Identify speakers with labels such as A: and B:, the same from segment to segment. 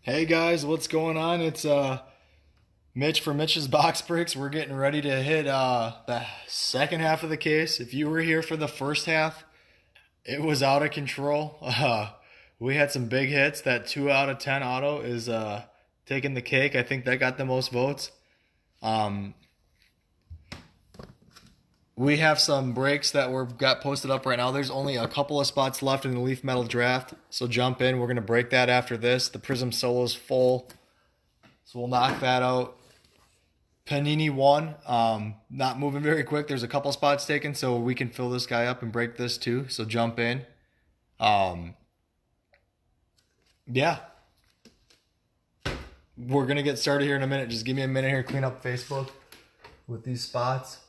A: Hey guys, what's going on? It's Mitch for Mitch's Box Breaks. We're getting ready to hit the second half of the case. If you were here for the first half, it was out of control. We had some big hits. That 2 out of 10 auto is taking the cake. I think that got the most votes. Um, we have some breaks that got posted up right now. There's only a couple of spots left in the Leaf Metal draft, so jump in. We're gonna break that after this. The Prizm Solo's full, so we'll knock that out. Panini won. Not moving very quick. There's a couple spots taken, so we can fill this guy up and break this too. So jump in. Um, yeah, we're gonna get started here in a minute. Just give me a minute here, clean up Facebook with these spots.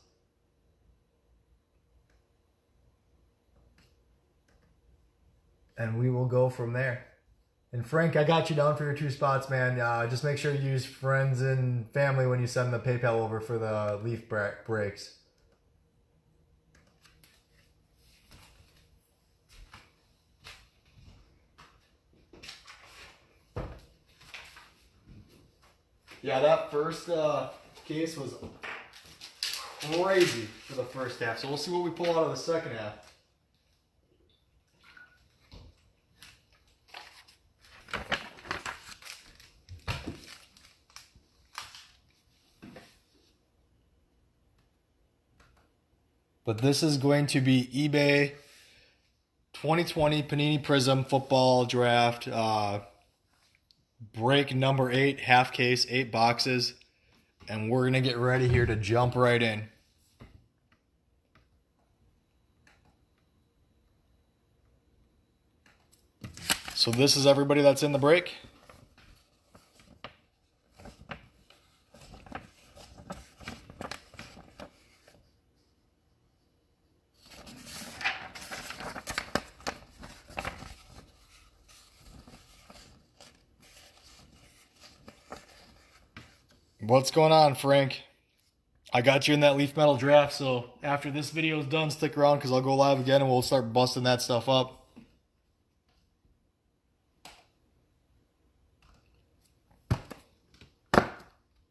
A: And we will go from there. And Frank, I got you down for your 2 spots, man. Just make sure you use friends and family when you send the PayPal over for the leaf breaks. Yeah, that first case was crazy for the first half. So we'll see what we pull out of the second half. But this is going to be eBay 2020 Panini Prizm Football Draft. Break number 8, half case, 8 boxes. And we're going to get ready here to jump right in. So this is everybody that's in the break. What's going on, Frank? I got you in that Leaf Metal draft, so after this video is done, stick around because I'll go live again and we'll start busting that stuff up.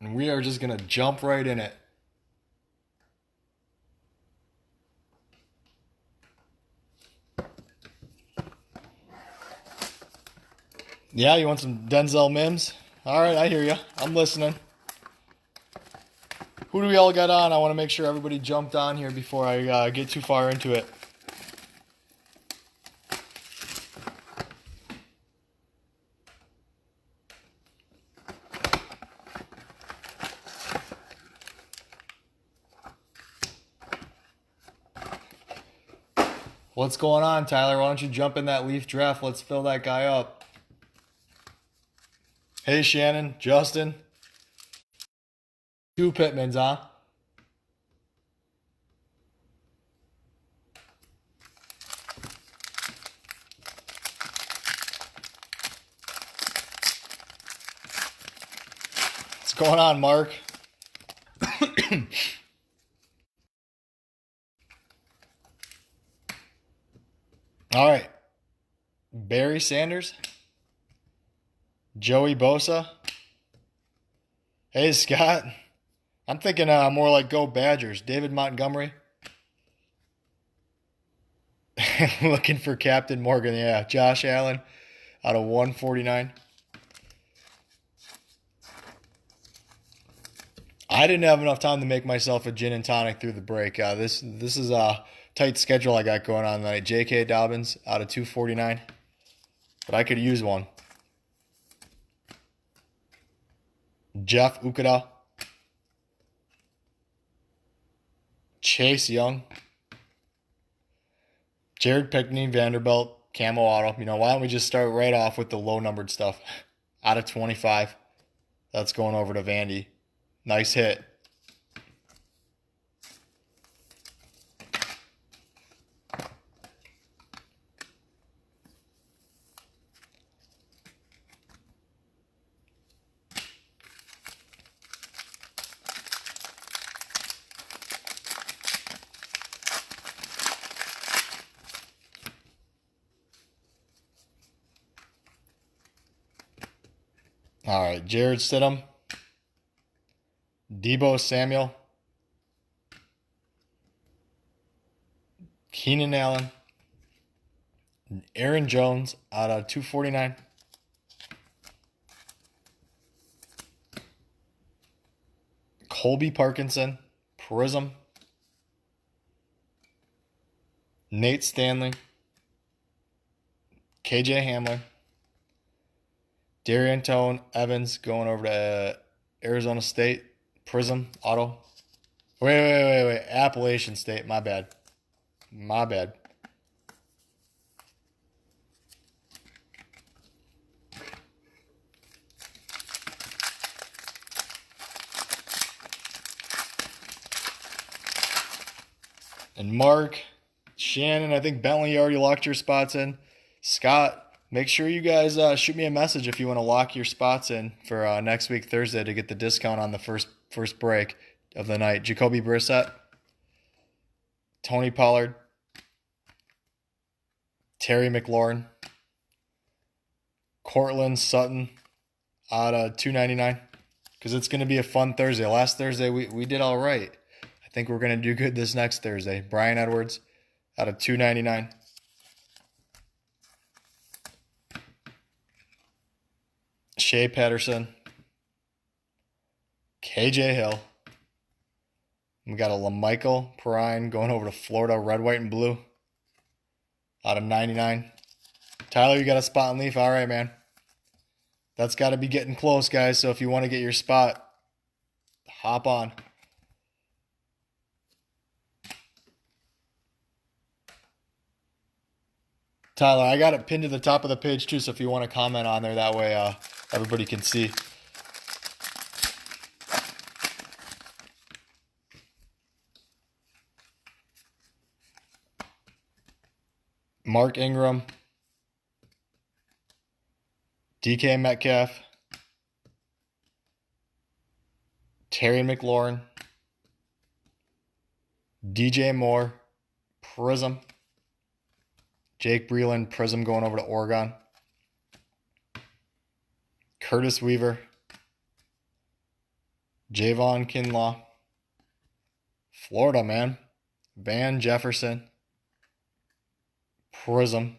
A: And we are just going to jump right in it. Yeah, you want some Denzel Mims? All right, I hear you. I'm listening. Who do we all got on? I want to make sure everybody jumped on here before I get too far into it. What's going on, Tyler? Why don't you jump in that Leaf draft? Let's fill that guy up. Hey, Shannon, Justin. 2 Pittmans, huh? What's going on, Mark? All right. Barry Sanders. Joey Bosa. Hey, Scott. I'm thinking more like go Badgers. David Montgomery. Looking for Captain Morgan. Yeah, Josh Allen out of 149. I didn't have enough time to make myself a gin and tonic through the break. This is a tight schedule I got going on tonight. J.K. Dobbins out of 249. But I could use one. Jeff Okudah. Chase Young. Jared Pickney, Vanderbilt, Camo Auto. Why don't we just start right off with the low-numbered stuff? Out of 25. That's going over to Vandy. Nice hit. All right, Jared Stidham, Debo Samuel, Keenan Allen, Aaron Jones out of 249. Colby Parkinson, Prizm, Nate Stanley, KJ Hamler, Darian Tone Evans going over to Arizona State, Prizm, Auto. Wait. Appalachian State, my bad. And Mark, Shannon, I think Bentley, you already locked your spots in. Scott, make sure you guys shoot me a message if you want to lock your spots in for next week, Thursday, to get the discount on the first break of the night. Jacoby Brissett, Tony Pollard, Terry McLaurin, Cortland Sutton out of 299, because it's going to be a fun Thursday. Last Thursday, we did all right. I think we're going to do good this next Thursday. Brian Edwards out of 299. Shea Patterson. KJ Hill. We got a LaMichael Perrine going over to Florida, red, white, and blue out of 99. Tyler, you got a spot in Leaf? All right, man. That's got to be getting close, guys. So if you want to get your spot, hop on. Tyler, I got it pinned to the top of the page too, so if you want to comment on there, that way everybody can see. Mark Ingram, DK Metcalf, Terry McLaurin, DJ Moore, Prizm, Jake Breland, Prizm going over to Oregon, Curtis Weaver, Javon Kinlaw, Florida, man, Van Jefferson, Prizm,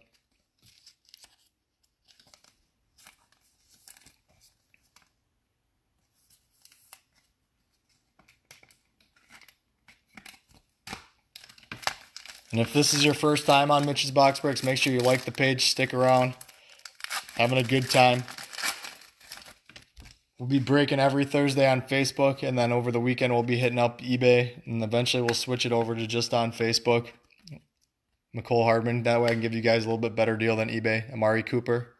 A: and if this is your first time on Mitch's Box Breaks, make sure you like the page, stick around, having a good time. We'll be breaking every Thursday on Facebook, and then over the weekend we'll be hitting up eBay, and eventually we'll switch it over to just on Facebook. McCole Hardman, that way I can give you guys a little bit better deal than eBay. Amari Cooper,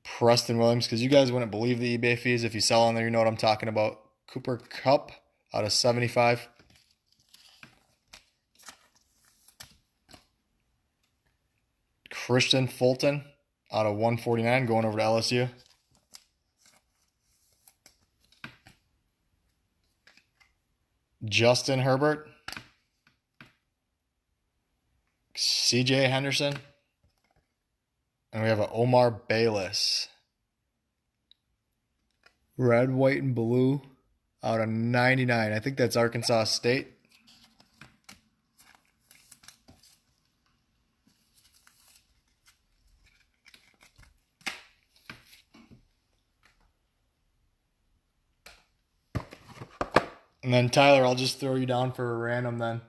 A: Preston Williams, because you guys wouldn't believe the eBay fees. If you sell on there, you know what I'm talking about. Cooper Kupp out of 75. Christian Fulton out of 149 going over to LSU. Justin Herbert. CJ Henderson. And we have an Omar Bayless. Red, white, and blue out of 99. I think that's Arkansas State. And then Tyler, I'll just throw you down for a random then.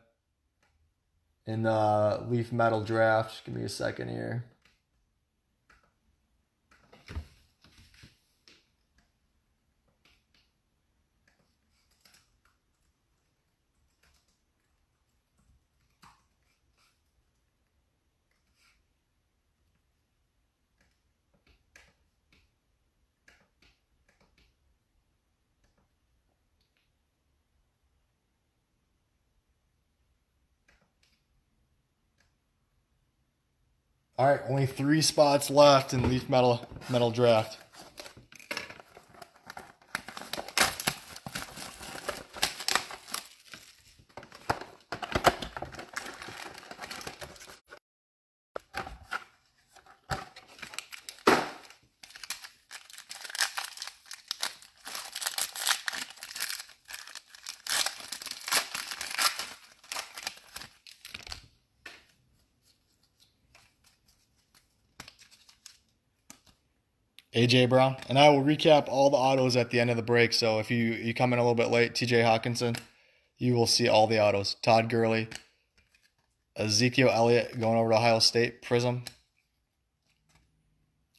A: In the Leaf Metal Draft. Give me a second here. All right, only 3 spots left in Leaf Metal Draft. AJ Brown. And I will recap all the autos at the end of the break. So if you come in a little bit late, TJ Hawkinson, you will see all the autos. Todd Gurley, Ezekiel Elliott going over to Ohio State, Prizm.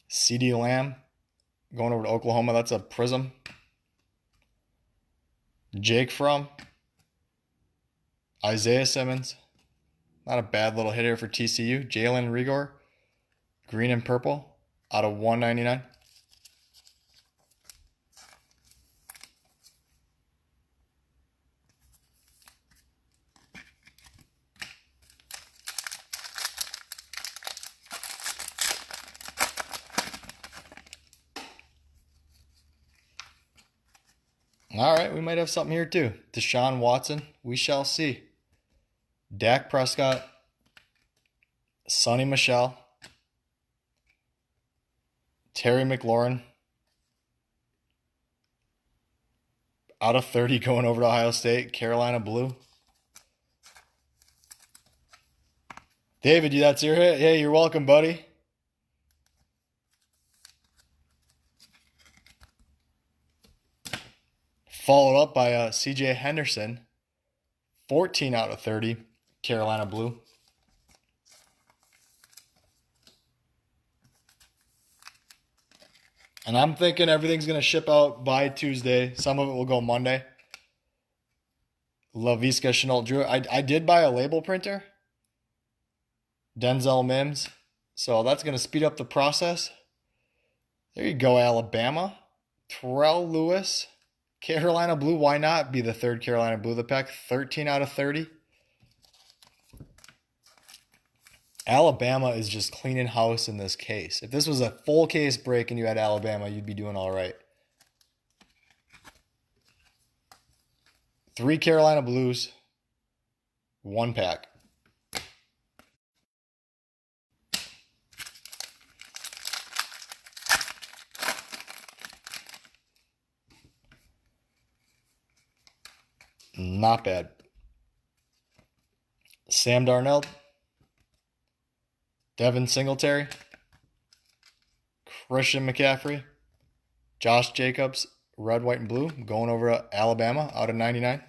A: CeeDee Lamb going over to Oklahoma, that's a Prizm. Jake Fromm, Isaiah Simmons, not a bad little hit here for TCU. Jalen Rigor, green and purple, out of 199. All right, we might have something here too. Deshaun Watson, we shall see. Dak Prescott, Sonny Michel, Terry McLaurin, out of 30 going over to Ohio State, Carolina Blue. David, that's your hit. Hey, you're welcome, buddy. Followed up by CJ Henderson, 14 out of 30, Carolina Blue. And I'm thinking everything's going to ship out by Tuesday. Some of it will go Monday. LaVisca Chenault Drew. I did buy a label printer. Denzel Mims. So that's going to speed up the process. There you go, Alabama. Terrell Lewis. Carolina Blue. Why not be the third Carolina Blue of the pack? 13 out of 30. Alabama is just cleaning house in this case. If this was a full case break and you had Alabama, you'd be doing all right. 3 Carolina Blues, 1 pack. Not bad. Sam Darnold, Devin Singletary, Christian McCaffrey, Josh Jacobs, red, white, and blue, going over to Alabama out of 99.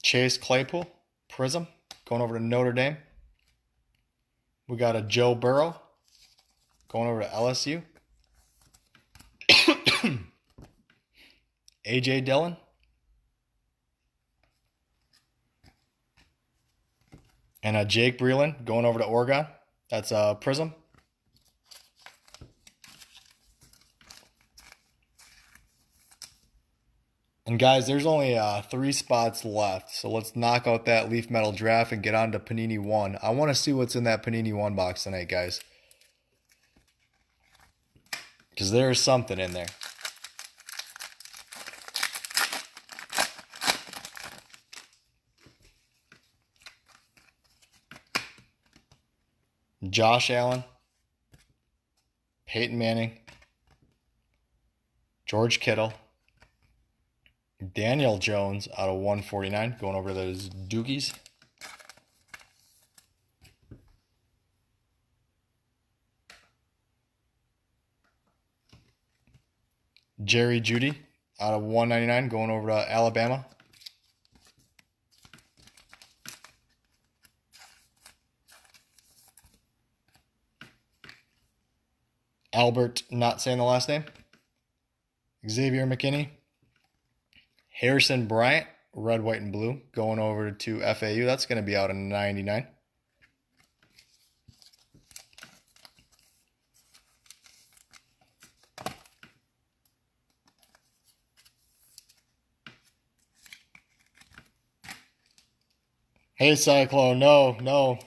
A: Chase Claypool, Prizm, going over to Notre Dame. We got a Joe Burrow, going over to LSU. A.J. Dillon. And a Jake Breeland going over to Oregon. That's a Prizm. And guys, there's only 3 spots left. So let's knock out that Leaf Metal Draft and get on to Panini 1. I want to see what's in that Panini 1 box tonight, guys. Because there's something in there. Josh Allen, Peyton Manning, George Kittle, Daniel Jones out of 149, going over those Dookies. Jerry Jeudy out of 199, going over to Alabama. Albert, not saying the last name. Xavier McKinney. Harrison Bryant, red, white, and blue, going over to FAU. That's going to be out of 99. Hey, Cyclone, no.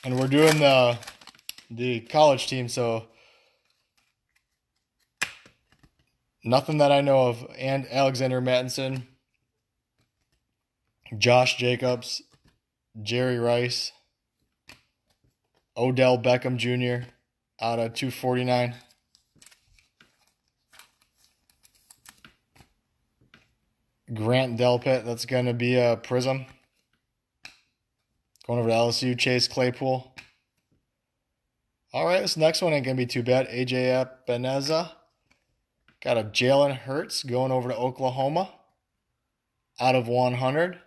A: And we're doing the college team, so nothing that I know of. And Alexander Mattinson, Josh Jacobs, Jerry Rice, Odell Beckham Jr. out of 249. Grant Delpit, that's going to be a Prizm. Going over to LSU, Chase Claypool. All right, this next one ain't going to be too bad. AJ Epineza. Got a Jalen Hurts going over to Oklahoma. Out of 100.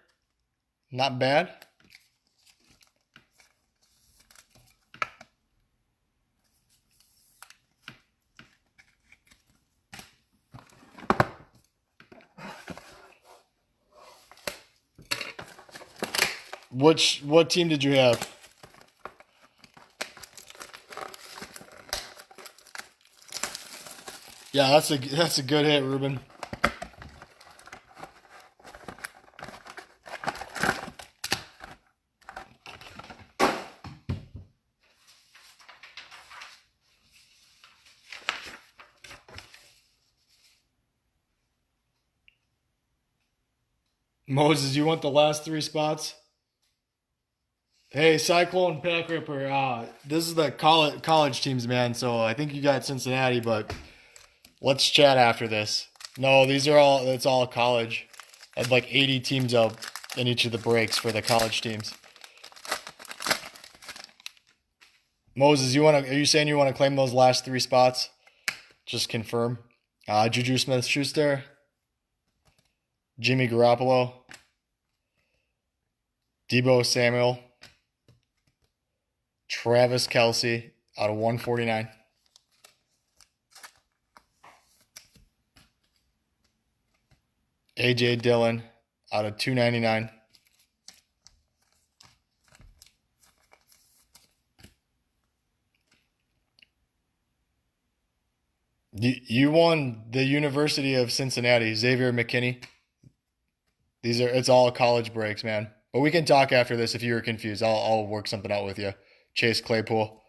A: Not bad. What team did you have? Yeah, that's a good hit, Ruben. Moses, you want the last 3 spots? Hey, Cyclone Pack Ripper. This is the college teams, man. So I think you got Cincinnati, but let's chat after this. No, it's all college. I had like 80 teams up in each of the breaks for the college teams. Moses, are you saying you want to claim those last 3 spots? Just confirm. Juju Smith-Schuster, Jimmy Garoppolo, Deebo Samuel, Travis Kelce out of 149. A.J. Dillon out of 299. You won the University of Cincinnati, Xavier McKinney. It's all college breaks, man. But we can talk after this if you were confused. I'll work something out with you. Chase Claypool.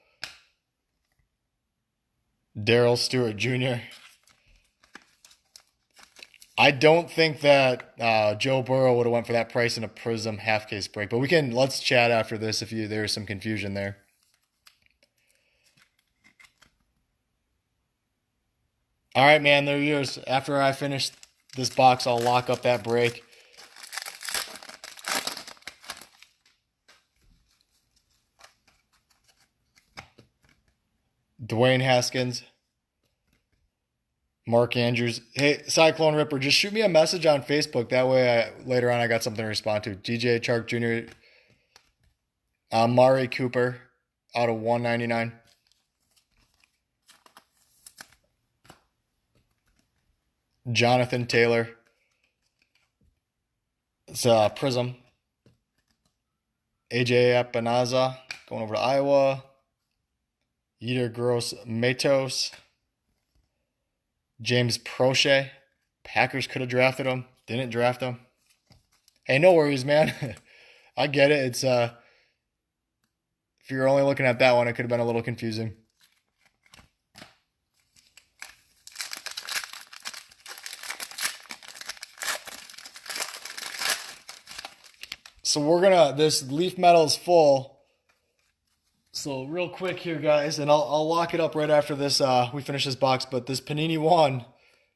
A: Darrell Stewart Jr. I don't think that Joe Burrow would have went for that price in a Prizm half case break. But let's chat after this if there's some confusion there. All right, man, there he is. After I finish this box, I'll lock up that break. Dwayne Haskins. Mark Andrews. Hey, Cyclone Ripper, just shoot me a message on Facebook. That way later on I got something to respond to. DJ Chark Jr. Amari Cooper out of 199. Jonathan Taylor. It's Prizm. AJ Epineza going over to Iowa. Yetur Gross Matos. James Prochet. Packers could have drafted him. Didn't draft him. Hey, no worries, man. I get it. It's if you're only looking at that one, it could have been a little confusing. So this leaf metal is full. So real quick here, guys, and I'll lock it up right after this. We finish this box, but this Panini 1,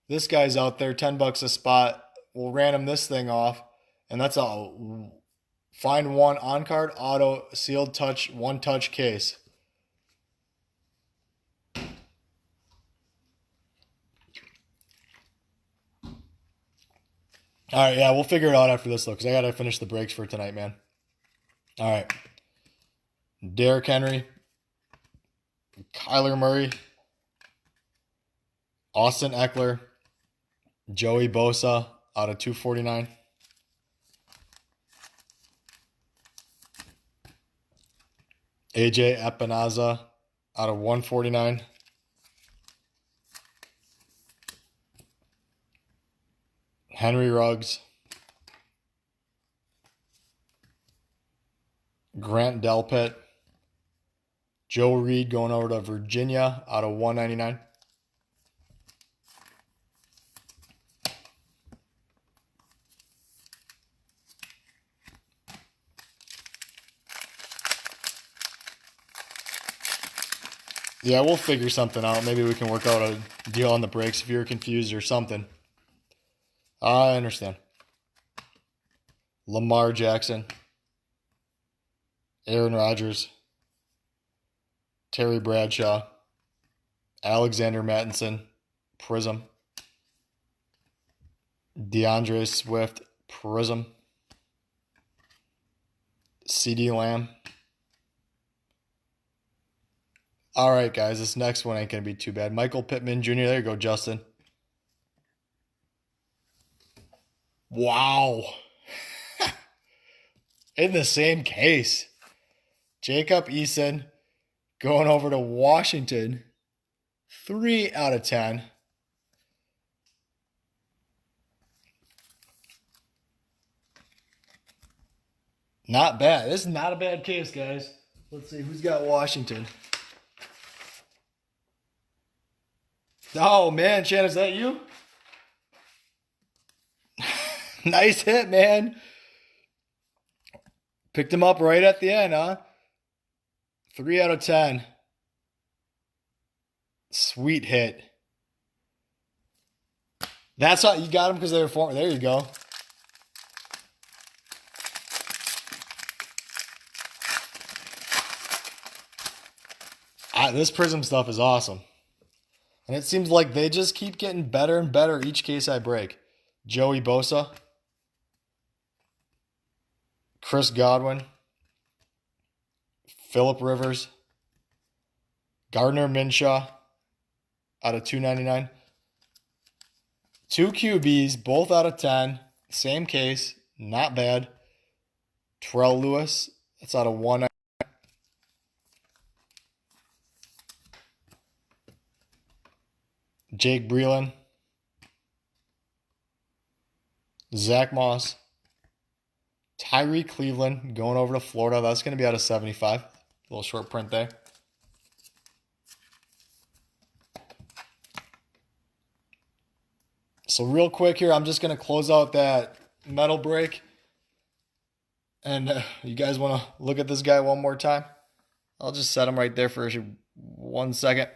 A: this guy's out there, $10 a spot. We'll random this thing off, and that's a find one on card auto sealed touch 1-touch case. All right, yeah, we'll figure it out after this, though, because I got to finish the breaks for tonight, man. All right. Derrick Henry. Kyler Murray. Austin Eckler. Joey Bosa out of 249. AJ Epineza out of 149. Henry Ruggs. Grant Delpit. Joe Reed going over to Virginia out of 199. Yeah, we'll figure something out. Maybe we can work out a deal on the breaks if you're confused or something. I understand. Lamar Jackson. Aaron Rodgers, Terry Bradshaw, Alexander Mattinson, Prizm, DeAndre Swift, Prizm, CD Lamb. All right, guys, this next one ain't going to be too bad. Michael Pittman Jr., there you go, Justin. Wow. In the same case. Jacob Eason going over to Washington. 3 out of 10. Not bad. This is not a bad case, guys. Let's see who's got Washington. Oh, man, Shannon, is that you? Nice hit, man. Picked him up right at the end, huh? 3 out of 10. Sweet hit. That's how you got him because they were former. There you go. This Prizm stuff is awesome. And it seems like they just keep getting better and better each case I break. Joey Bosa. Chris Godwin. Phillip Rivers. Gardner Minshew out of 299. 2 QBs, both out of 10. Same case. Not bad. Terrell Lewis. That's out of 1. Jake Breeland. Zach Moss. Tyree Cleveland going over to Florida. That's going to be out of 75. A little short print there. So real quick here, I'm just going to close out that metal break. And you guys want to look at this guy one more time? I'll just set him right there for 1 second.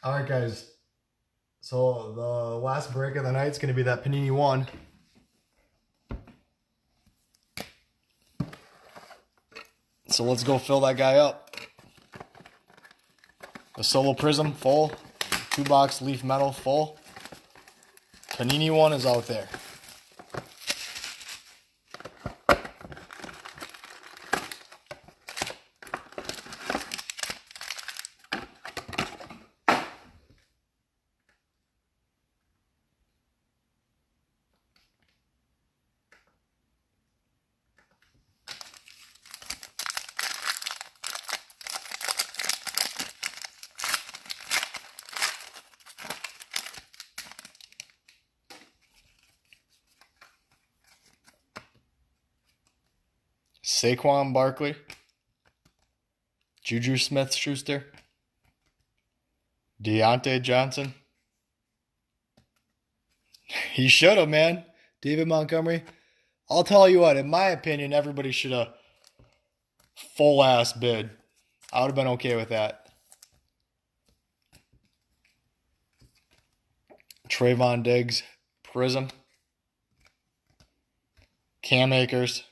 A: All right, guys. So the last break of the night is going to be that Panini 1. So let's go fill that guy up. The Solo Prizm full. 2-box Leaf Metal full. Panini 1 is out there. Saquon Barkley, Juju Smith-Schuster, Deontay Johnson. He should have, man. David Montgomery. I'll tell you what, in my opinion, everybody should have full-ass bid. I would have been okay with that. Trayvon Diggs, Prizm. Cam Akers.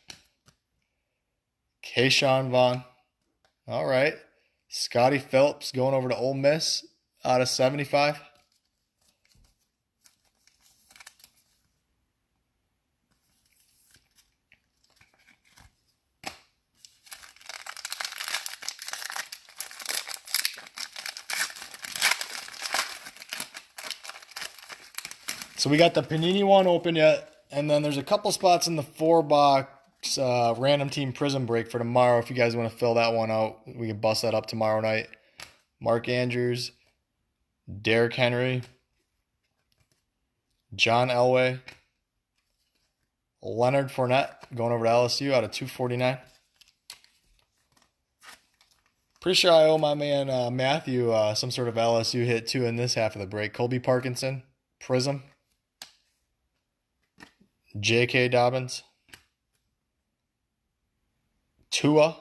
A: Keyshawn Vaughn. All right. Scotty Phillips going over to Ole Miss out of 75. So we got the Panini one open yet, and then there's a couple spots in the 4-box random team Prizm break for tomorrow. If you guys want to fill that one out, we can bust that up tomorrow night. Mark Andrews, Derrick Henry, John Elway, Leonard Fournette going over to LSU out of 249. Pretty sure I owe my man Matthew some sort of LSU hit too in this half of the break. Colby Parkinson, Prizm, J.K. Dobbins, Tua,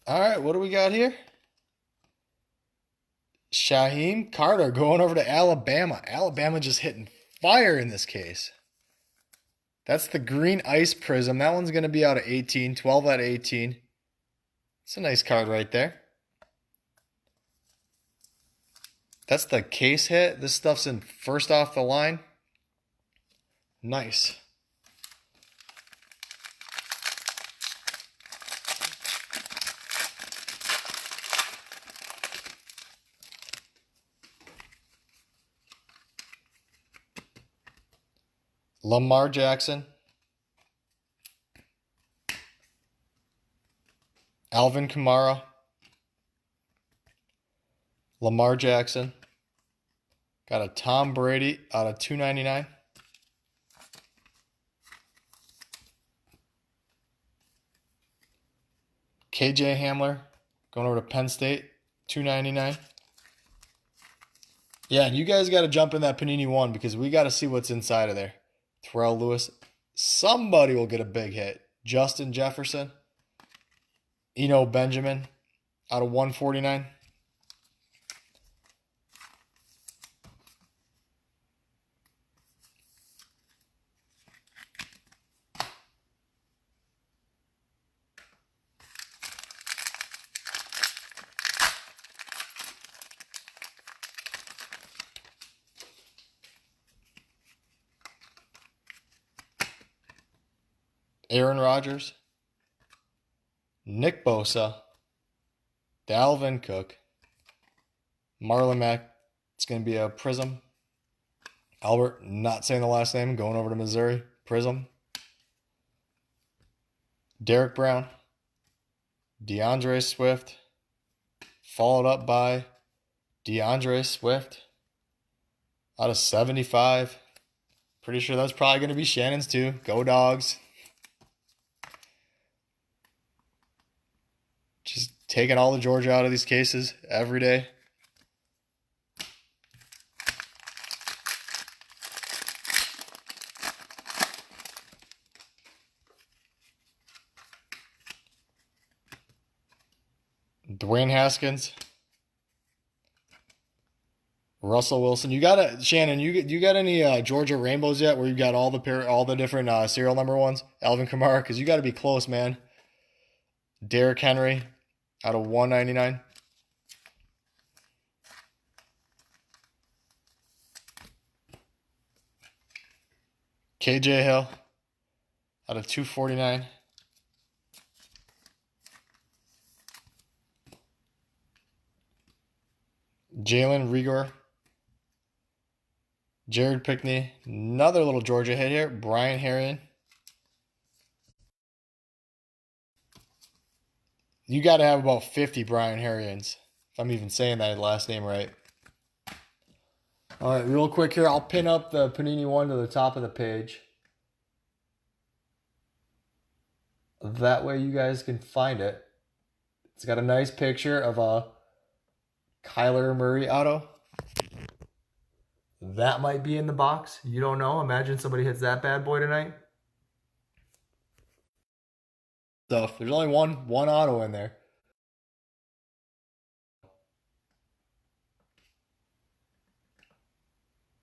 A: all right, what do we got here? Shaheem Carter going over to Alabama. Alabama just hitting fire in this case. That's the green ice Prizm. That one's going to be out of 18, 12 out of 18. It's a nice card right there. That's the case hit. This stuff's in first off the line. Nice. Lamar Jackson. Alvin Kamara. Lamar Jackson. Got a Tom Brady out of 299. KJ Hamler going over to Penn State, 299. Yeah, and you guys got to jump in that Panini one because we got to see what's inside of there. Terrell Lewis. Somebody will get a big hit. Justin Jefferson. Eno Benjamin out of 149. Aaron Rodgers, Nick Bosa, Dalvin Cook, Marlon Mack. It's going to be a Prizm. Albert, not saying the last name, going over to Missouri. Prizm. Derek Brown, DeAndre Swift, followed up by DeAndre Swift out of 75. Pretty sure that's probably going to be Shannon's too. Go Dogs. Just taking all the Georgia out of these cases every day. Dwayne Haskins. Russell Wilson. You got a Shannon, you got any Georgia rainbows yet where you got all the different serial number ones? Alvin Kamara, because you got to be close, man. Derrick Henry out of 199. KJ Hill out of 249. Jalen Reagor. Jared Pickney. Another little Georgia hit here. Brian Herrien. You got to have about 50 Brian Herriens, if I'm even saying that last name right. All right, real quick here, I'll pin up the Panini one to the top of the page. That way you guys can find it. It's got a nice picture of a Kyler Murray auto. That might be in the box. You don't know. Imagine somebody hits that bad boy tonight. Stuff. There's only one auto in there.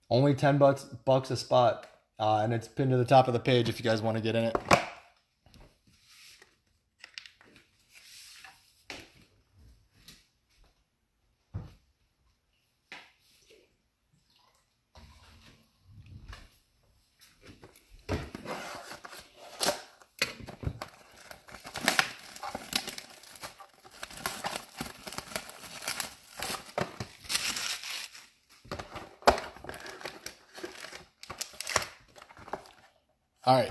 A: Only $10 a spot. And it's pinned to the top of the page if you guys want to get in it. All right.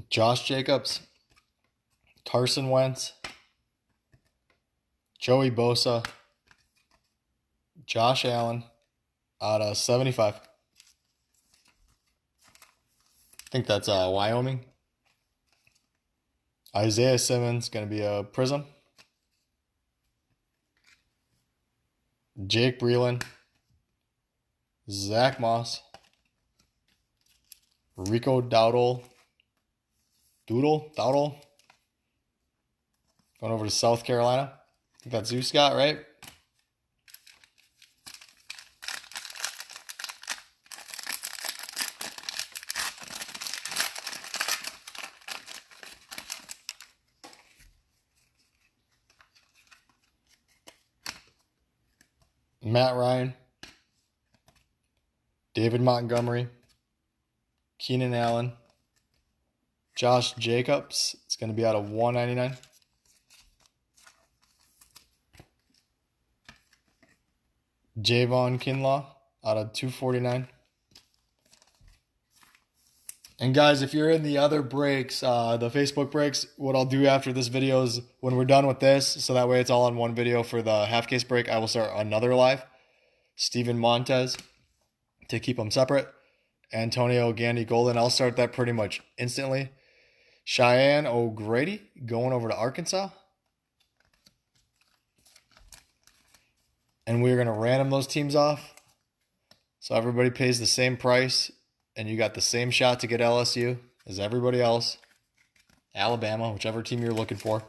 A: Josh Jacobs, Carson Wentz, Joey Bosa, Josh Allen out of 75. I think that's Wyoming. Isaiah Simmons going to be a Prizm. Jake Breeland, Zach Moss, Rico Dowdle, Dowdle, going over to South Carolina. I think that's you, Scott, right? Matt Ryan, David Montgomery, Keenan Allen, Josh Jacobs. It's going to be out of 199. Javon Kinlaw out of 249. And guys, if you're in the other breaks, the Facebook breaks, what I'll do after this video is when we're done with this, so that way it's all on one video for the half case break, I will start another live. Steven Montez to keep them separate. Antonio Gandy Golden, I'll start that pretty much instantly. Cheyenne O'Grady going over to Arkansas. And we're going to random those teams off. So everybody pays the same price. And you got the same shot to get LSU as everybody else. Alabama, whichever team you're looking for.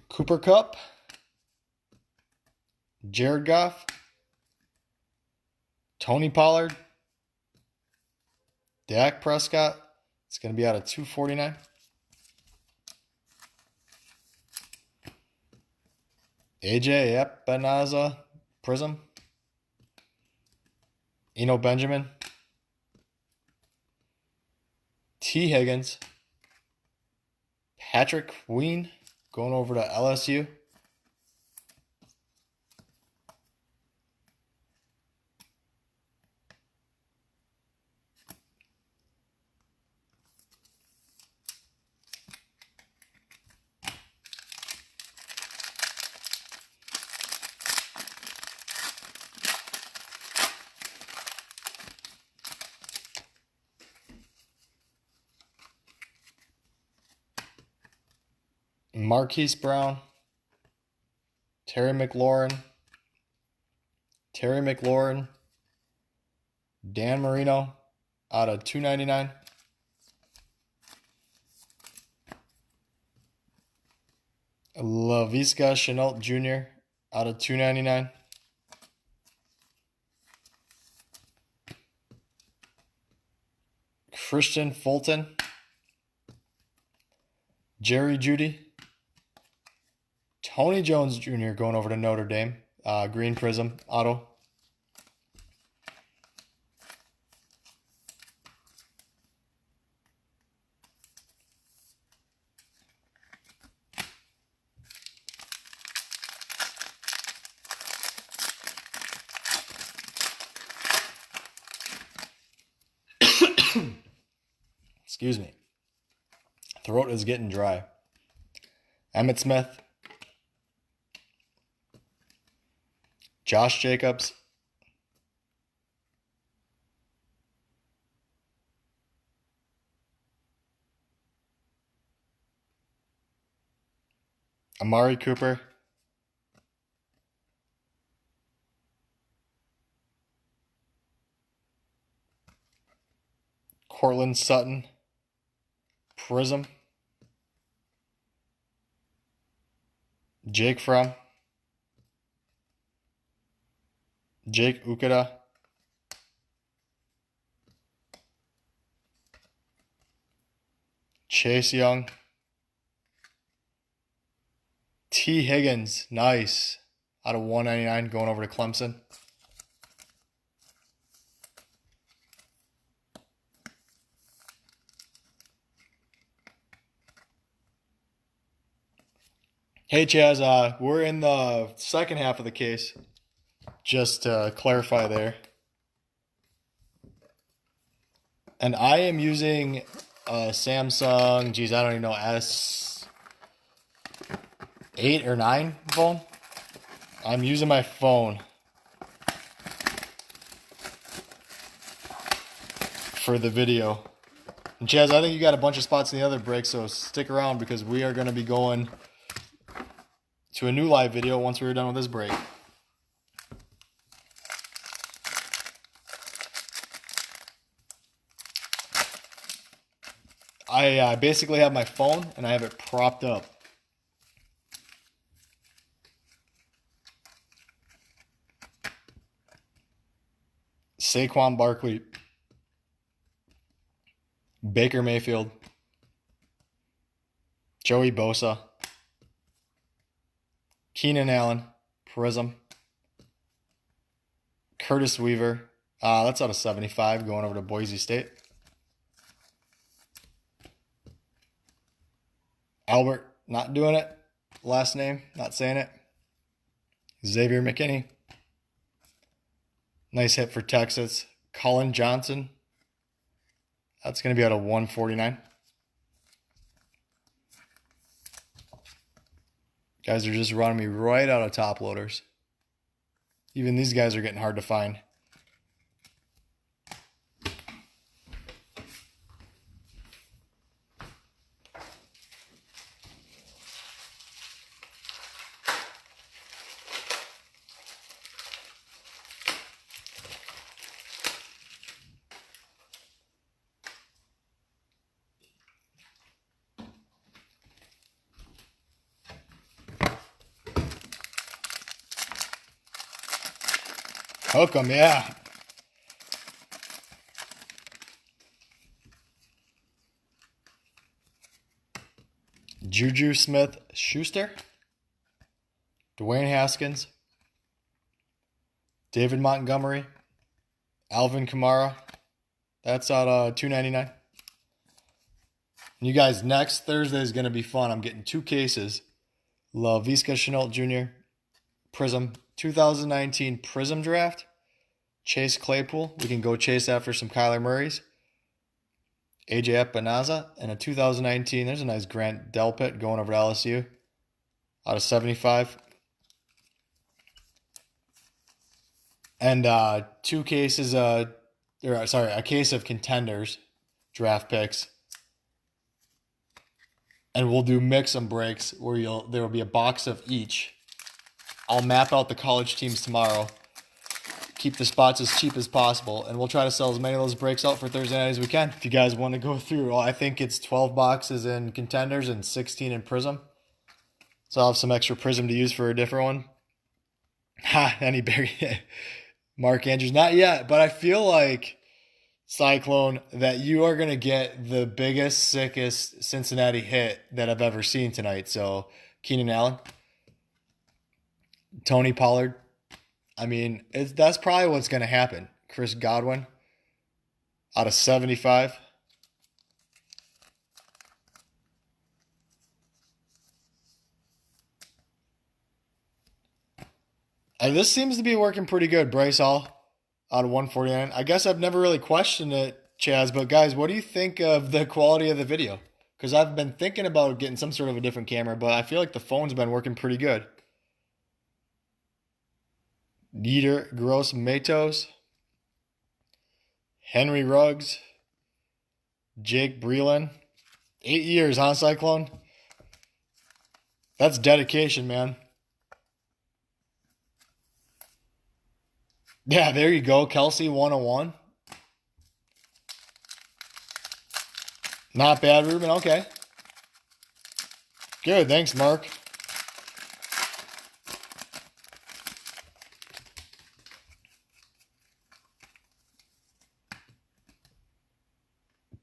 A: Cooper Kupp. Jared Goff. Tony Pollard. Dak Prescott. It's going to be out of 249. AJ Epinaza Prizm. Eno Benjamin. T. Higgins. Patrick Queen going over to LSU. Marquise Brown, Terry McLaurin, Dan Marino out of 299. Laviska Shenault Jr. out of 299. Christian Fulton, Jerry Jeudy, Tony Jones Jr. going over to Notre Dame. Green Prizm auto. Excuse me. Throat is getting dry. Emmitt Smith. Josh Jacobs. Amari Cooper. Cortland Sutton. Prizm. Jake Fromm. Jake Ukuda. Chase Young. T. Higgins, nice. Out of 199 going over to Clemson. Hey Chaz, we're in the second half of the case. Just to clarify there. And I am using a Samsung, geez, I don't even know, S8 or 9 phone. I'm using my phone for the video. And Chaz, I think you got a bunch of spots in the other break, so stick around because we are going to be going to a new live video once we're done with this break. I basically have my phone and I have it propped up. Saquon Barkley, Baker Mayfield, Joey Bosa, Keenan Allen, Prizm, Curtis Weaver. That's out of 75 going over to Boise State. Albert, not doing it. Last name, not saying it. Xavier McKinney. Nice hit for Texas. Cullen Johnson. That's going to be out of 149. Guys are just running me right out of top loaders. Even these guys are getting hard to find. Hook 'em, yeah. Juju Smith-Schuster. Dwayne Haskins. David Montgomery. Alvin Kamara. That's out of 299. And you guys, next Thursday is going to be fun. I'm getting 2 cases. Laviska Shenault Jr. Prizm 2019 Prizm Draft. Chase Claypool. We can go chase after some Kyler Murrays. AJ Epinaza. And a 2019, there's a nice Grant Delpit going over to LSU. Out of 75. And 2 cases, a case of contenders draft picks. And we'll do mix and breaks where there will be a box of each. I'll map out the college teams tomorrow. Keep the spots as cheap as possible. And we'll try to sell as many of those breaks out for Thursday night as we can. If you guys want to go through, I think it's 12 boxes in contenders and 16 in Prizm. So I'll have some extra Prizm to use for a different one. Any Barry. Mark Andrews. Not yet, but I feel like, Cyclone, that you are going to get the biggest, sickest Cincinnati hit that I've ever seen tonight. So, Keenan Allen. Tony Pollard. I mean, that's probably what's going to happen. Chris Godwin. Out of 75. And this seems to be working pretty good. Bryce Hall out of 149. I guess I've never really questioned it, Chaz, but guys, what do you think of the quality of the video? Because I've been thinking about getting some sort of a different camera, but I feel like the phone's been working pretty good. Dieter Gross Matos. Henry Ruggs. Jake Breland. 8 years, huh, Cyclone? That's dedication, man. Yeah, there you go. Kelsey 101. Not bad, Ruben. Okay. Good. Thanks, Mark.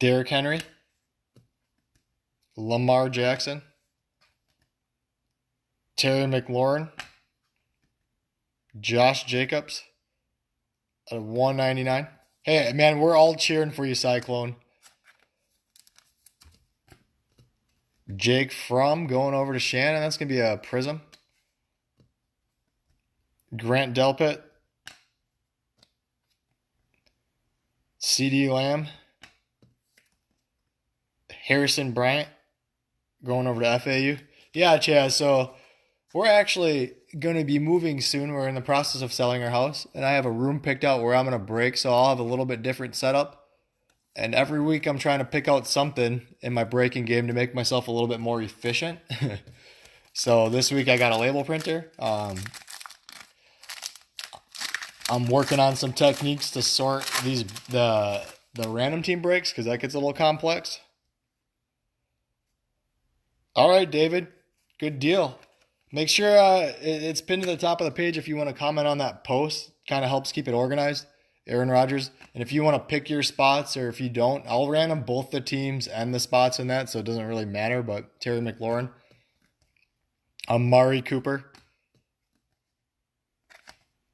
A: Derrick Henry. Lamar Jackson, Terry McLaurin, Josh Jacobs at 199. Hey, man, we're all cheering for you, Cyclone. Jake Fromm going over to Shannon. That's going to be a Prizm. Grant Delpit. CD Lamb. Harrison Bryant going over to FAU. Yeah, Chaz, so we're actually going to be moving soon. We're in the process of selling our house, and I have a room picked out where I'm going to break, so I'll have a little bit different setup. And every week I'm trying to pick out something in my breaking game to make myself a little bit more efficient. So this week I got a label printer. I'm working on some techniques to sort the random team breaks because that gets a little complex. All right, David. Good deal. Make sure it's pinned to the top of the page if you want to comment on that post. Kind of helps keep it organized. Aaron Rodgers. And if you want to pick your spots or if you don't, I'll random both the teams and the spots in that, so it doesn't really matter. But Terry McLaurin. Amari Cooper.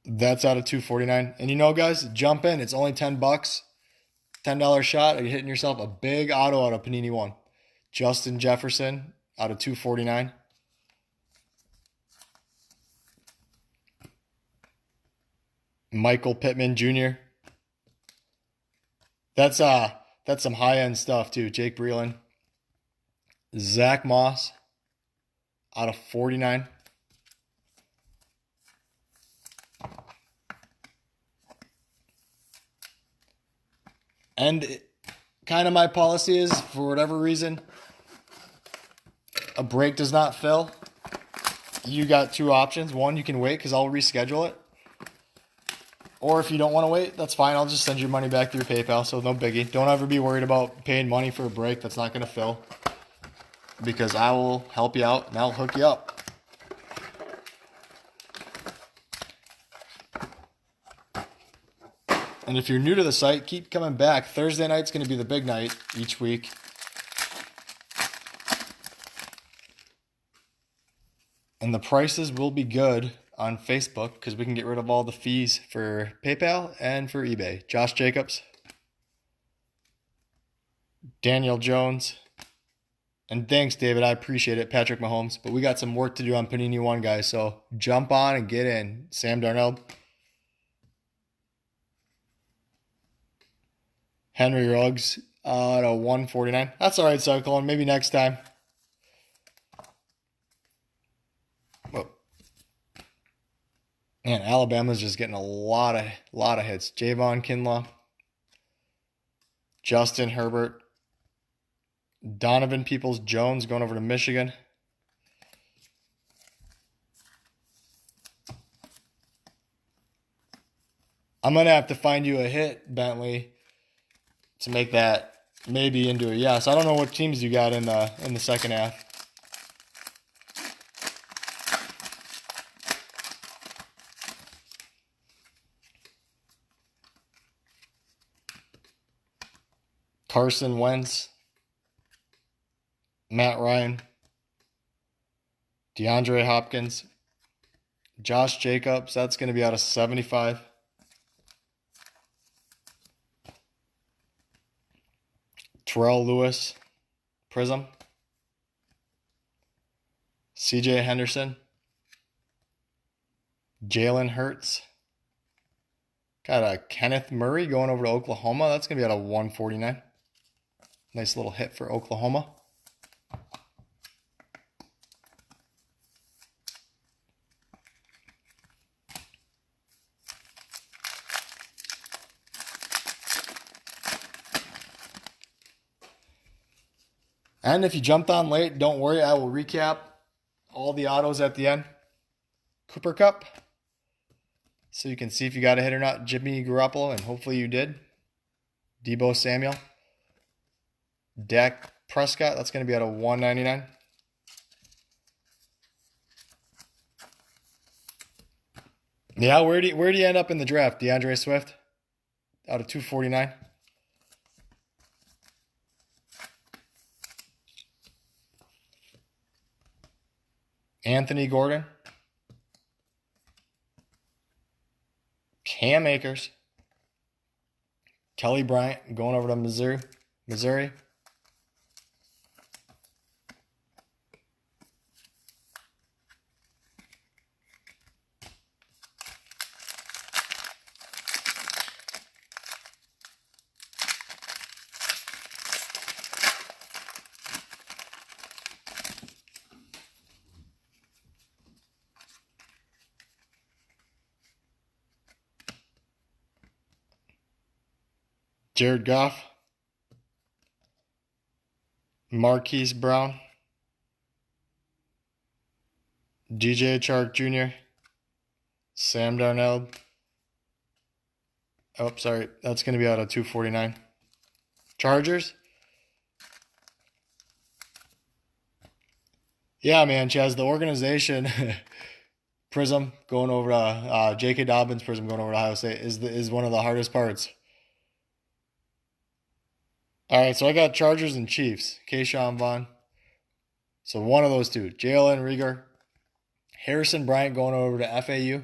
A: That's out of 249. And you know, guys, jump in. It's only $10. $10 shot. You're hitting yourself a big auto out of Panini 1. Justin Jefferson out of 249. Michael Pittman Jr. That's some high-end stuff too. Jake Breeland. Zach Moss out of 49. And kind of my policy is, for whatever reason, a break does not fill. You got two options. One, you can wait because I'll reschedule it. Or if you don't want to wait, that's fine. I'll just send your money back through PayPal, so no biggie. Don't ever be worried about paying money for a break that's not going to fill, because I will help you out and I'll hook you up. And if you're new to the site, keep coming back. Thursday night's going to be the big night each week. And the prices will be good on Facebook because we can get rid of all the fees for PayPal and for eBay. Josh Jacobs, Daniel Jones, and thanks, David. I appreciate it. Patrick Mahomes. But we got some work to do on Panini 1, guys, so jump on and get in. Sam Darnold, Henry Ruggs out of 149. That's all right, Cyclone. Maybe next time. Man, Alabama's just getting a lot of hits. Javon Kinlaw, Justin Herbert, Donovan Peoples-Jones going over to Michigan. I'm going to have to find you a hit, Bentley, to make that maybe into a yes. I don't know what teams you got in the second half. Carson Wentz, Matt Ryan, DeAndre Hopkins, Josh Jacobs. That's going to be out of 75. Terrell Lewis, Prizm. CJ Henderson. Jalen Hurts. Got a Kenneth Murray going over to Oklahoma. That's going to be out of 149. Nice little hit for Oklahoma. And if you jumped on late, don't worry. I will recap all the autos at the end. Cooper Kupp, so you can see if you got a hit or not. Jimmy Garoppolo, and hopefully you did. Deebo Samuel. Dak Prescott, that's going to be out of 199. Yeah, where do you end up in the draft? DeAndre Swift, out of 249. Anthony Gordon. Cam Akers. Kelly Bryant going over to Missouri. Jared Goff. Marquise Brown. DJ Chark Jr. Sam Darnold. Oh, sorry. That's going to be out of 249. Chargers. Yeah, man, Chaz, the organization, Prizm going over to J.K. Dobbins, Prizm going over to Ohio State is one of the hardest parts. All right, so I got Chargers and Chiefs. Keyshawn Vaughn. So one of those two. Jalen Reagor. Harrison Bryant going over to FAU.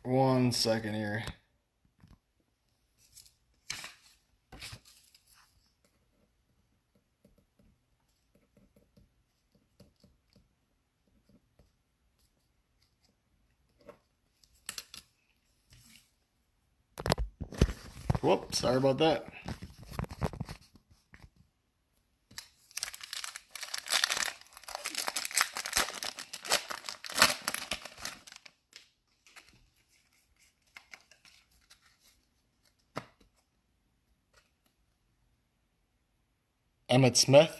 A: One second here. Whoops, sorry about that. Emmitt Smith.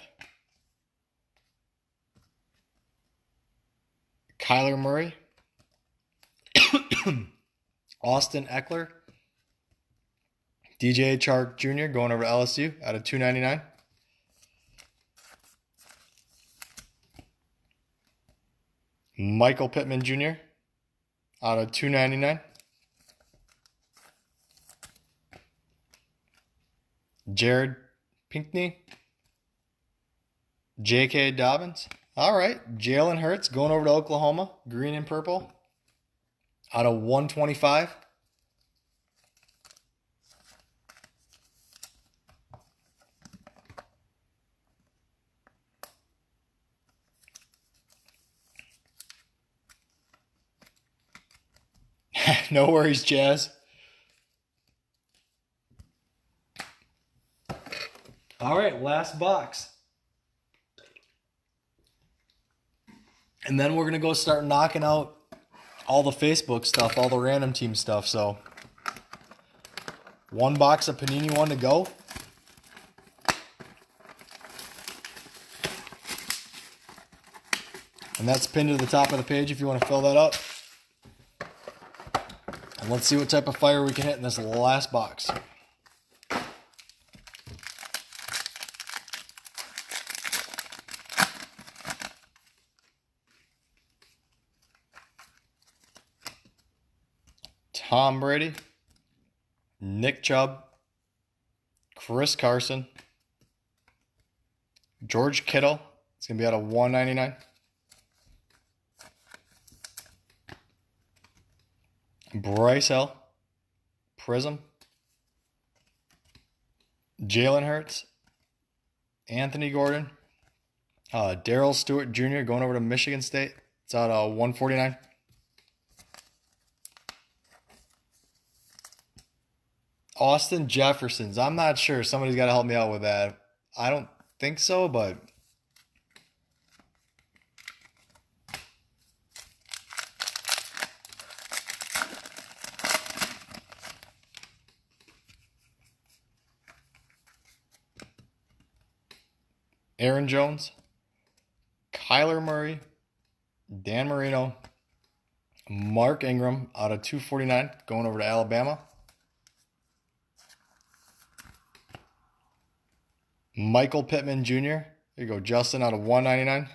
A: Kyler Murray. Austin Eckler. DJ Chark Jr. going over to LSU out of 299. Michael Pittman Jr. out of 299. Jared Pinkney. J.K. Dobbins. All right. Jalen Hurts going over to Oklahoma. Green and purple. Out of 125. No worries, Jazz. All right, last box. And then we're going to go start knocking out all the Facebook stuff, all the random team stuff. So, one box of Panini 1 to go. And that's pinned to the top of the page if you want to fill that up. And let's see what type of fire we can hit in this last box. Tom Brady, Nick Chubb, Chris Carson, George Kittle. It's going to be out of 199. Bryce Hill, Prizm, Jalen Hurts, Anthony Gordon, Darrell Stewart Jr. going over to Michigan State. It's out of 149. Austin Jefferson's. I'm not sure. Somebody's got to help me out with that. I don't think so, but Aaron Jones, Kyler Murray, Dan Marino, Mark Ingram out of 249 going over to Alabama. Michael Pittman Jr. There you go, Justin out of 199.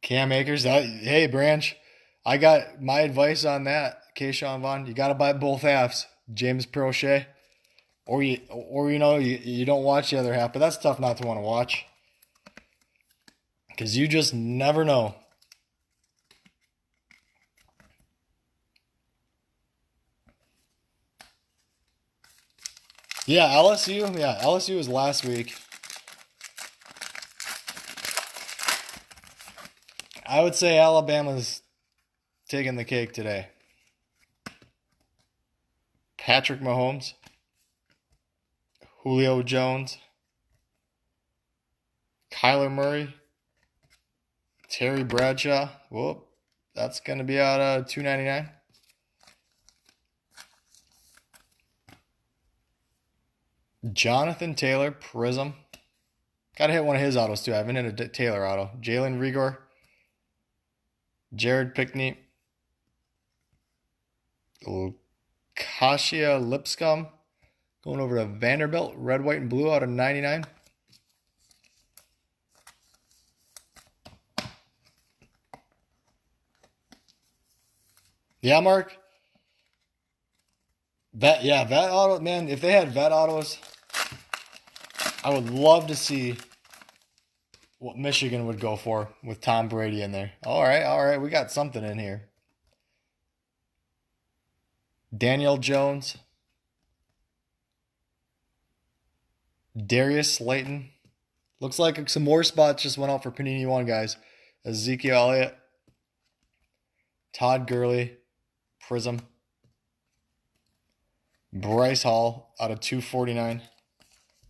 A: Cam Akers. Hey, Branch. I got my advice on that. Keyshawn Vaughn. You got to buy both halves. James Prochet. Or you don't watch the other half. But that's tough not to want to watch. Because you just never know. Yeah, LSU. Yeah, LSU was last week. I would say Alabama's taking the cake today. Patrick Mahomes. Julio Jones. Kyler Murray. Terry Bradshaw. Whoop. That's going to be out of $2.99. Jonathan Taylor, Prizm. Got to hit one of his autos too. I haven't hit a Taylor auto. Jalen Rigor. Jared Pickney. Kasia Lipscomb. Going over to Vanderbilt. Red, white, and blue out of 99. Yeah, Mark. Vet auto, man. If they had vet autos, I would love to see what Michigan would go for with Tom Brady in there. All right. We got something in here. Daniel Jones. Darius Slayton. Looks like some more spots just went out for Panini 1, guys. Ezekiel Elliott. Todd Gurley. Prizm. Bryce Hall out of 249.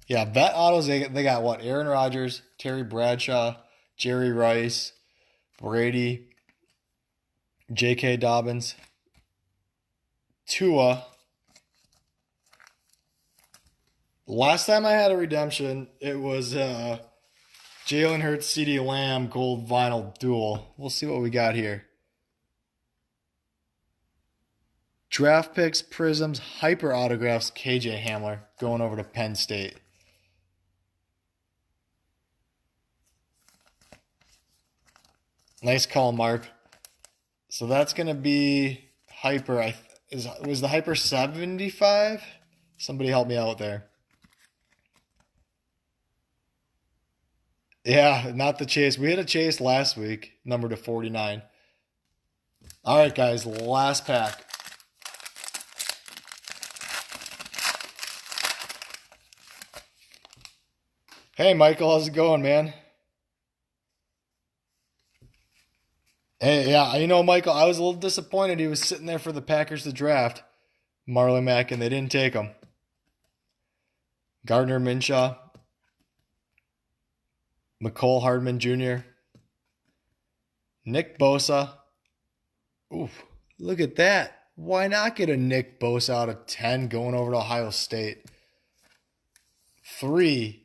A: Yeah, vet autos, they got what? Aaron Rodgers, Terry Bradshaw, Jerry Rice, Brady, J.K. Dobbins, Tua. Last time I had a redemption, it was Jalen Hurts, CeeDee Lamb, gold vinyl duel. We'll see what we got here. Draft picks, Prisms, hyper autographs, KJ Hamler going over to Penn State. Nice call, Mark. So that's going to be hyper. Was the hyper 75? Somebody help me out there. Yeah, not the chase. We had a chase last week, number to 49. All right, guys, last pack. Hey, Michael, how's it going, man? Hey, yeah, Michael, I was a little disappointed he was sitting there for the Packers to draft Marlon Mack, and they didn't take him. Gardner Minshew, McCole Hardman Jr., Nick Bosa. Oof, look at that. Why not get a Nick Bosa out of 10 going over to Ohio State? Three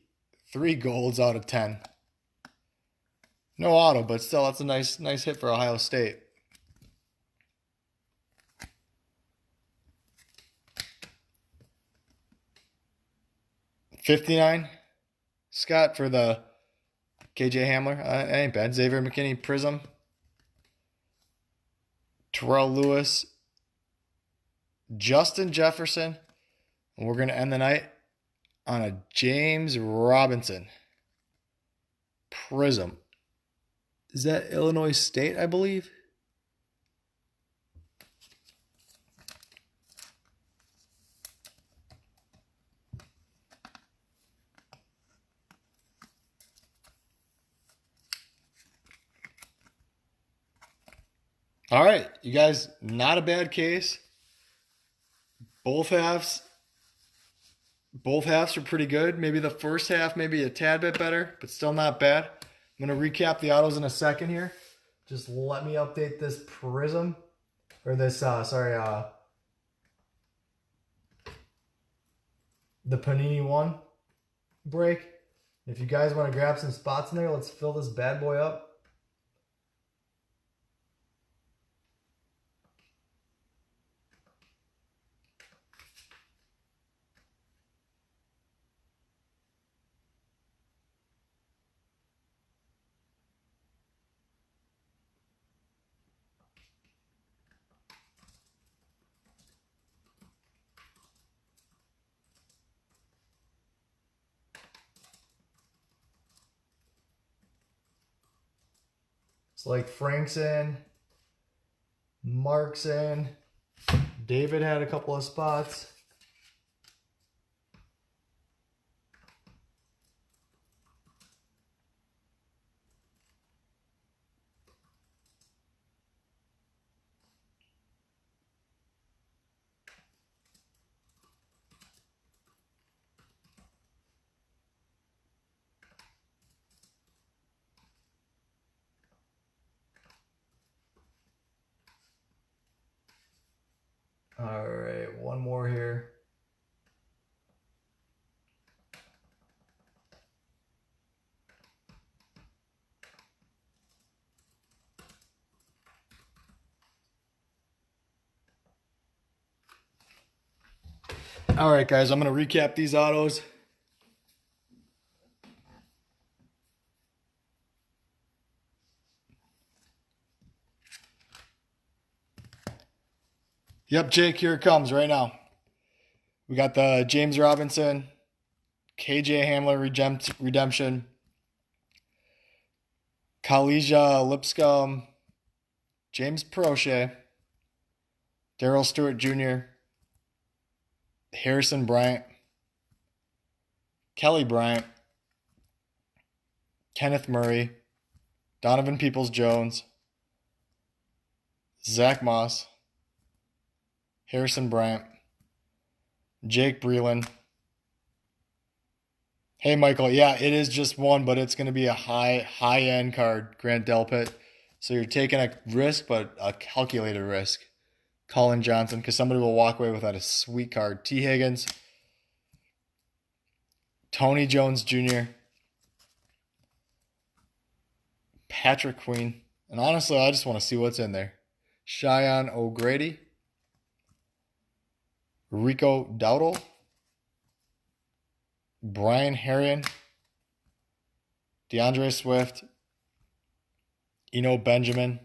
A: golds out of 10. No auto, but still, that's a nice hit for Ohio State. $59, Scott, for the KJ Hamler. Ain't bad. Xavier McKinney, Prizm. Terrell Lewis. Justin Jefferson. And we're going to end the night on a James Robinson. Prizm. Is that Illinois State, I believe? All right, you guys, not a bad case. Both halves are pretty good. Maybe the first half, maybe a tad bit better, but still not bad. I'm going to recap the autos in a second here. Just let me update this Prizm, or this, the Panini 1 break. If you guys want to grab some spots in there, let's fill this bad boy up. It's like Frank's in, Mark's in, David had a couple of spots. All right, one more here. All right, guys, I'm going to recap these autos. Yep, Jake, here it comes right now. We got the James Robinson, KJ Hamler redemption, Kalija Lipscomb, James Prochet, Darryl Stewart Jr., Harrison Bryant, Kelly Bryant, Kenneth Murray, Donovan Peoples-Jones, Zach Moss, Harrison Bryant, Jake Breland. Hey, Michael. Yeah, it is just one, but it's going to be a high-end card, Grant Delpit. So you're taking a risk, but a calculated risk. Colin Johnson, because somebody will walk away with that a sweet card. T. Higgins, Tony Jones Jr., Patrick Queen, and honestly, I just want to see what's in there. Cheyenne O'Grady, Rico Dowdle, Brian Herrion, DeAndre Swift, Eno Benjamin,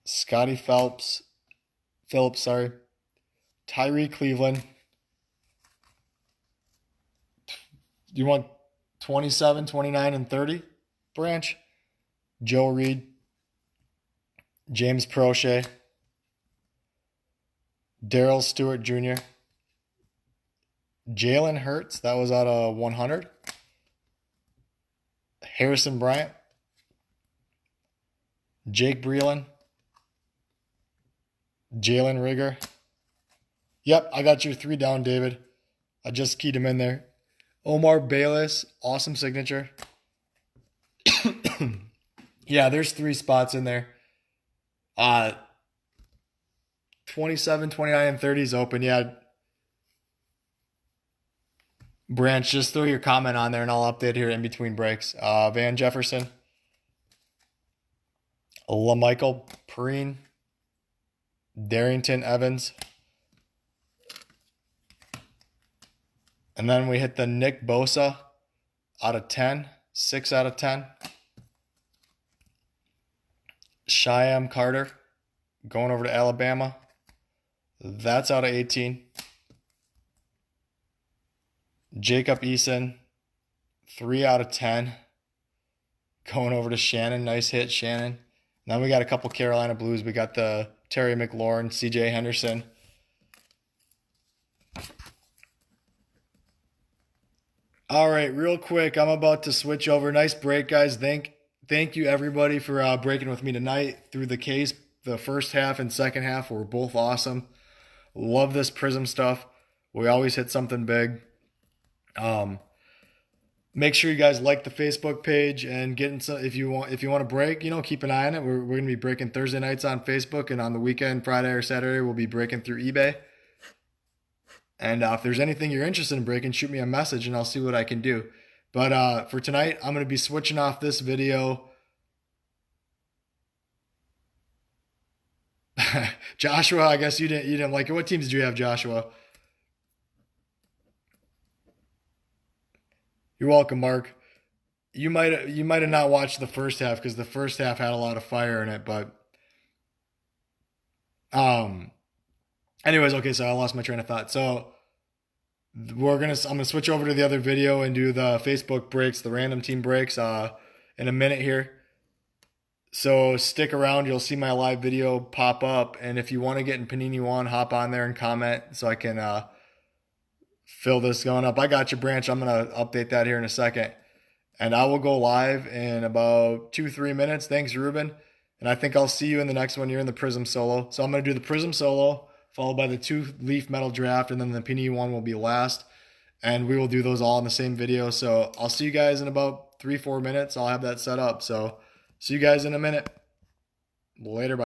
A: Scotty Phillips, Tyree Cleveland. Do you want 27, 29, and 30 branch? Joe Reed, James Prochet, Darryl Stewart Jr., Jalen Hurts, that was out of 100. Harrison Bryant, Jake Breland, Jalen Rigger. Yep, I got your 3 down, David. I just keyed him in there. Omar Bayless, awesome signature. Yeah, there's 3 spots in there. 27, 29, and 30 is open. Yeah. Branch, just throw your comment on there and I'll update here in between breaks. Van Jefferson, LaMichael Perine, Darrington Evans. And then we hit the Nick Bosa out of 10, 6 out of 10. Shyam Carter going over to Alabama. That's out of 18. Jacob Eason, 3 out of 10. Going over to Shannon. Nice hit, Shannon. Now we got a couple Carolina Blues. We got the Terry McLaurin, CJ Henderson. All right, real quick, I'm about to switch over. Nice break, guys. Thank you, everybody, for breaking with me tonight through the case. The first half and second half were both awesome. Love this Prizm stuff. We always hit something big. Make sure you guys like the Facebook page and get in some, if you want to break, keep an eye on it. We're going to be breaking Thursday nights on Facebook, and on the weekend, Friday or Saturday, we'll be breaking through eBay. And if there's anything you're interested in breaking, shoot me a message and I'll see what I can do. But for tonight, I'm going to be switching off this video. Joshua, I guess you didn't like it. What teams did you have, Joshua? You're welcome, Mark. You might have not watched the first half because the first half had a lot of fire in it, but anyways, okay, so I lost my train of thought. So I'm gonna switch over to the other video and do the Facebook breaks, the random team breaks. And in a minute here. So stick around. You'll see my live video pop up. And if you want to get in Panini 1, hop on there and comment so I can fill this going up. I got your branch. I'm going to update that here in a second. And I will go live in about 2-3 minutes. Thanks, Ruben. And I think I'll see you in the next one. You're in the Prizm Solo. So I'm going to do the Prizm Solo, followed by the 2 Leaf Metal Draft, and then the Panini 1 will be last. And we will do those all in the same video. So I'll see you guys in about 3-4 minutes. I'll have that set up. So see you guys in a minute. Later. Bye.